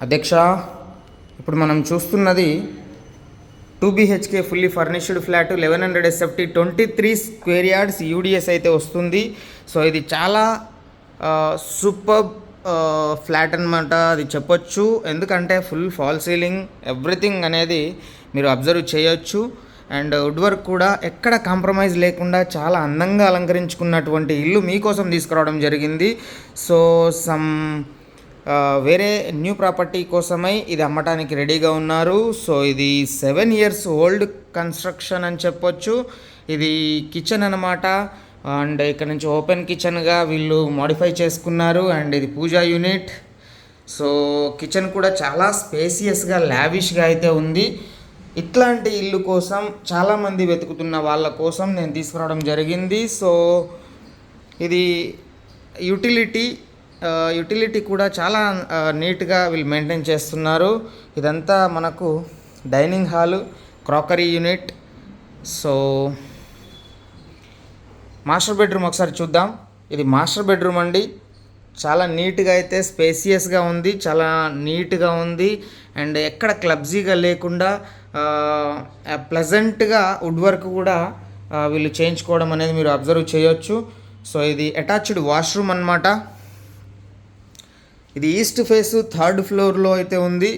అధ్యక్ష, ఇప్పుడు మనం చూస్తున్నది 2 BHK fully furnished flat 1100 SFT 23 square yards UDS అయితే వస్తుంది. సో ఇది చాలా సూపర్ ఫ్లాట్ అనమాట, అది చెప్పొచ్చు. ఎందుకంటే ఫుల్ ఫాల్ సీలింగ్ ఎవ్రీథింగ్ అనేది మీరు అబ్జర్వ్ చేయొచ్చు. అండ్ వుడ్ వర్క్ కూడా ఎక్కడ కాంప్రమైజ్ లేకుండా చాలా అందంగా అలంకరించుకున్నటువంటి ఇల్లు మీకోసం తీసుకురావడం జరిగింది. సో వేరే న్యూ ప్రాపర్టీ కోసమై ఇది అమ్మటానికి రెడీగా ఉన్నారు. సో ఇది 7 years ఓల్డ్ కన్స్ట్రక్షన్ అని చెప్పొచ్చు. ఇది కిచెన్ అనమాట. అండ్ ఇక్కడ నుంచి ఓపెన్ కిచెన్గా వీళ్ళు మోడిఫై చేసుకున్నారు. అండ్ ఇది పూజా యూనిట్. సో కిచెన్ కూడా చాలా స్పేసియస్గా లావిష్గా అయితే ఉంది. ఇట్లాంటి ఇల్లు కోసం చాలామంది వెతుకుతున్న వాళ్ళ కోసం నేను తీసుకురావడం జరిగింది. సో ఇది యూటిలిటీ కూడా చాలా నీట్గా వీళ్ళు మెయింటైన్ చేస్తున్నారు. ఇదంతా మనకు dining hall, crockery unit. So master bedroom ఒకసారి చూద్దాం. ఇది మాస్టర్ బెడ్రూమ్ అండి. చాలా నీట్గా అయితే స్పేసియస్గా ఉంది, చాలా నీట్గా ఉంది. అండ్ ఎక్కడ క్లబ్జీగా లేకుండా ప్లెజెంట్గా వుడ్ వర్క్ కూడా వీళ్ళు చేయించుకోవడం అనేది మీరు అబ్జర్వ్ చేయొచ్చు. సో ఇది అటాచ్డ్ వాష్రూమ్ అన్నమాట. ఇది ఈస్ట్ ఫేస్ 3rd ఫ్లోర్లో అయితే ఉంది.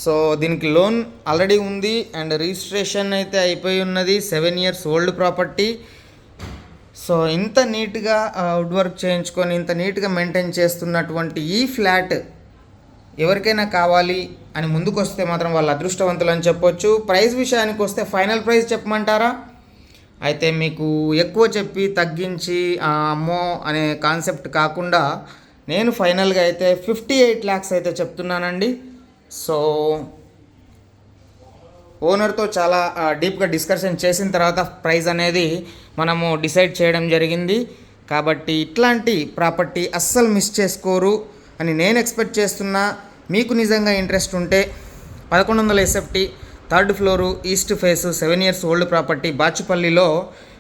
సో దీనికి లోన్ ఆల్రెడీ ఉంది అండ్ రిజిస్ట్రేషన్ అయితే అయిపోయి ఉన్నది. 7 years ఓల్డ్ ప్రాపర్టీ. సో ఇంత నీట్గా వుడ్ వర్క్ చేయించుకొని ఇంత నీట్గా మెయింటైన్ చేస్తున్నటువంటి ఈ ఫ్లాట్ ఎవరికైనా కావాలి అని ముందుకు వస్తే మాత్రం వాళ్ళు అదృష్టవంతులు అని చెప్పొచ్చు. ప్రైస్ విషయానికి వస్తే ఫైనల్ ప్రైస్ చెప్పమంటారా? అయితే మీకు ఎక్కువ చెప్పి తగ్గించి అమ్మో అనే కాన్సెప్ట్ కాకుండా నేను ఫైనల్గా అయితే 58 lakhs అయితే చెప్తున్నానండి. సో ఓనర్తో చాలా డీప్గా డిస్కషన్ చేసిన తర్వాత ప్రైస్ అనేది మనము డిసైడ్ చేయడం జరిగింది. కాబట్టి ఇట్లాంటి ప్రాపర్టీ అస్సలు మిస్ చేసుకోరు అని నేను ఎక్స్పెక్ట్ చేస్తున్నా. మీకు నిజంగా ఇంట్రెస్ట్ ఉంటే 1100 SFT 3rd floor east face 7 years old property బాచుపల్లిలో,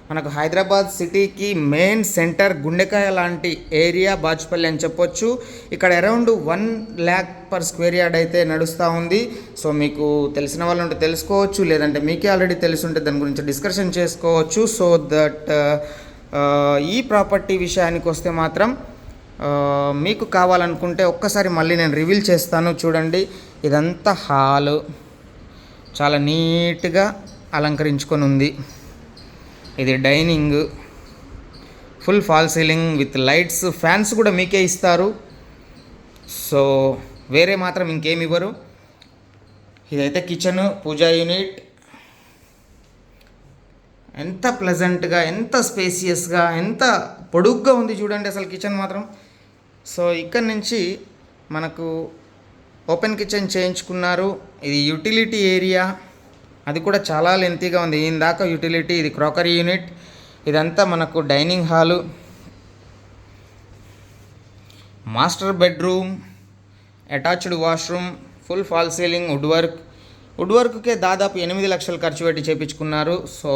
మనకు హైదరాబాద్ సిటీకి మెయిన్ సెంటర్ గుండెకాయ లాంటి ఏరియా బాచుపల్లి అని చెప్పొచ్చు. ఇక్కడ around 1 lakh per square yard అయితే నడుస్తూ ఉంది. సో మీకు తెలిసిన వాళ్ళు ఉంటే తెలుసుకోవచ్చు, లేదంటే మీకే ఆల్రెడీ తెలిసి ఉంటే దాని గురించి డిస్కషన్ చేసుకోవచ్చు. సో దట్ ఈ ప్రాపర్టీ విషయానికి వస్తే మాత్రం మీకు కావాలనుకుంటే ఒక్కసారి మళ్ళీ నేను రివీల్ చేస్తాను. చూడండి, ఇదంతా హాలు చాలా నీట్గా అలంకరించుకొని ఉంది. ఇది dining, full fall ceiling with lights, fans కూడా మీకే ఇస్తారు. సో వేరే మాత్రం ఇంకేమి ఇవ్వరు. ఇదైతే కిచెన్, పూజా యూనిట్. ఎంత ప్లెజెంట్గా, ఎంత స్పేసియస్గా, ఎంత పొడుగ్గా ఉంది చూడండి అసలు కిచెన్ మాత్రం. సో ఇక్కడ నుంచి మనకు ఓపెన్ కిచెన్ చేయించుకున్నారు. ఇది యూటిలిటీ ఏరియా, అది కూడా చాలా లెంతీగా ఉంది. ఇందాక యూటిలిటీ, ఇది క్రాకరీ యూనిట్. ఇదంతా మనకు dining hall, master bedroom, attached washroom, full fall ceiling, wood వర్క్కే దాదాపు 8 లక్షలు ఖర్చు పెట్టి చేయించుకున్నారు. So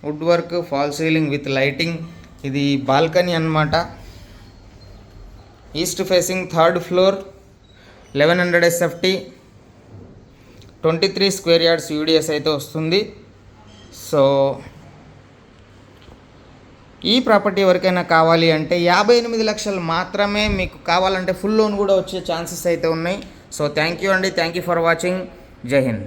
wood work, fall ceiling with lighting. ఇది బాల్కనీ అన్నమాట. East facing 3rd floor 1100 SFT 23 square yards UDS అయితే వస్తుంది. సో ఈ ప్రాపర్టీ ఎవరికైనా కావాలి అంటే 58 లక్షలు మాత్రమే. మీకు కావాలంటే ఫుల్ లోన్ కూడా వచ్చే ఛాన్సెస్ అయితే ఉన్నాయి. సో థ్యాంక్ యూ అండి, థ్యాంక్ యూ ఫర్ వాచింగ్. జై హింద్.